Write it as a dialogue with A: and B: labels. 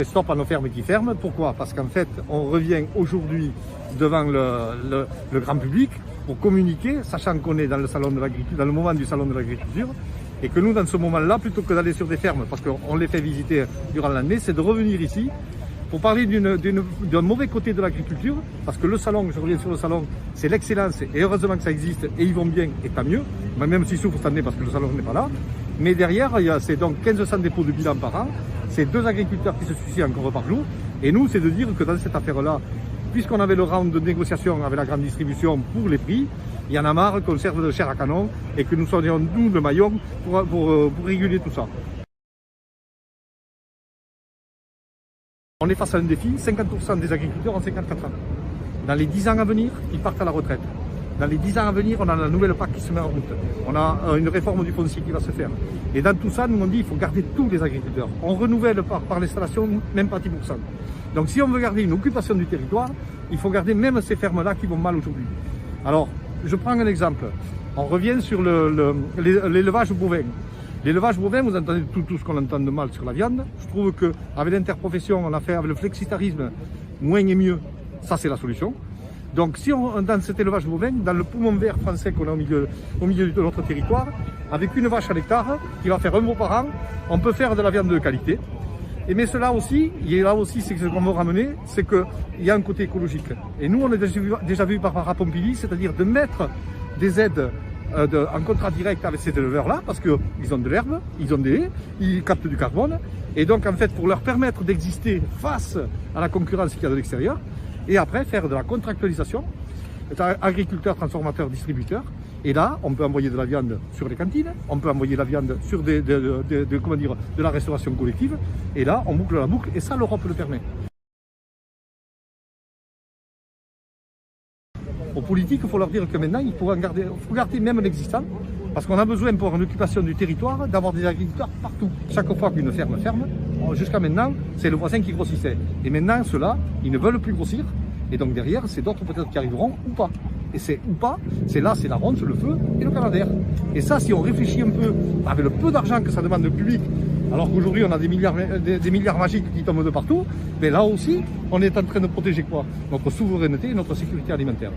A: Stop à nos fermes qui ferment. Pourquoi? Parce qu'en fait, on revient aujourd'hui devant le grand public pour communiquer, sachant qu'on est dans le salon de l'agriculture, dans le moment du salon de l'agriculture, et que nous, dans ce moment-là, plutôt que d'aller sur des fermes, parce qu'on les fait visiter durant l'année, c'est de revenir ici pour parler d'un mauvais côté de l'agriculture, parce que le salon, je reviens sur le salon, c'est l'excellence, et heureusement que ça existe, et ils vont bien, et tant mieux, même s'ils souffrent cette année parce que le salon n'est pas là. Mais derrière, c'est donc 1500 dépôts de bilan par an, c'est 2 agriculteurs qui se suicident encore par jour, et nous, c'est de dire que dans cette affaire-là, puisqu'on avait le round de négociation avec la grande distribution pour les prix, il y en a marre qu'on serve de chair à canon, et que nous soyons nous le maillon pour réguler tout ça. On est face à un défi, 50% des agriculteurs ont 54 ans. Dans les 10 ans à venir, ils partent à la retraite. Dans les 10 ans à venir, on a la nouvelle PAC qui se met en route. On a une réforme du foncier qui va se faire. Et dans tout ça, nous on dit qu'il faut garder tous les agriculteurs. On renouvelle par l'installation même pas 10%. Donc si on veut garder une occupation du territoire, il faut garder même ces fermes-là qui vont mal aujourd'hui. Alors, je prends un exemple. On revient sur l'élevage bovin. L'élevage bovin, vous entendez tout ce qu'on entend de mal sur la viande. Je trouve qu'avec l'interprofession, on a fait avec le flexitarisme, moins et mieux, ça c'est la solution. Donc si on, dans cet élevage bovin, dans le poumon vert français qu'on a au milieu de notre territoire, avec une vache à l'hectare, qui va faire un veau par an, on peut faire de la viande de qualité. Mais cela aussi, c'est ce qu'on veut ramener, c'est qu'il y a un côté écologique. Et nous, on a déjà vu par Pompili, c'est-à-dire de mettre des aides en contrat direct avec ces éleveurs-là, parce qu'ils ont de l'herbe, ils ont des haies, ils captent du carbone, et donc en fait pour leur permettre d'exister face à la concurrence qu'il y a de l'extérieur, et après faire de la contractualisation, agriculteurs, transformateurs, distributeurs, et là on peut envoyer de la viande sur les cantines, on peut envoyer de la viande sur de la restauration collective, et là on boucle la boucle, et ça l'Europe le permet. Aux politiques, il faut leur dire que maintenant, il faut garder même l'existant, parce qu'on a besoin pour une occupation du territoire d'avoir des agriculteurs partout. Chaque fois qu'une ferme ferme, jusqu'à maintenant, c'est le voisin qui grossissait. Et maintenant, ceux-là, ils ne veulent plus grossir, et donc derrière, c'est d'autres peut-être qui arriveront ou pas. Et c'est ou pas, c'est là, c'est la ronde, le feu et le canadair. Et ça, si on réfléchit un peu, avec le peu d'argent que ça demande le public, alors qu'aujourd'hui on a des milliards magiques qui tombent de partout, mais là aussi, on est en train de protéger quoi? Notre souveraineté et notre sécurité alimentaire.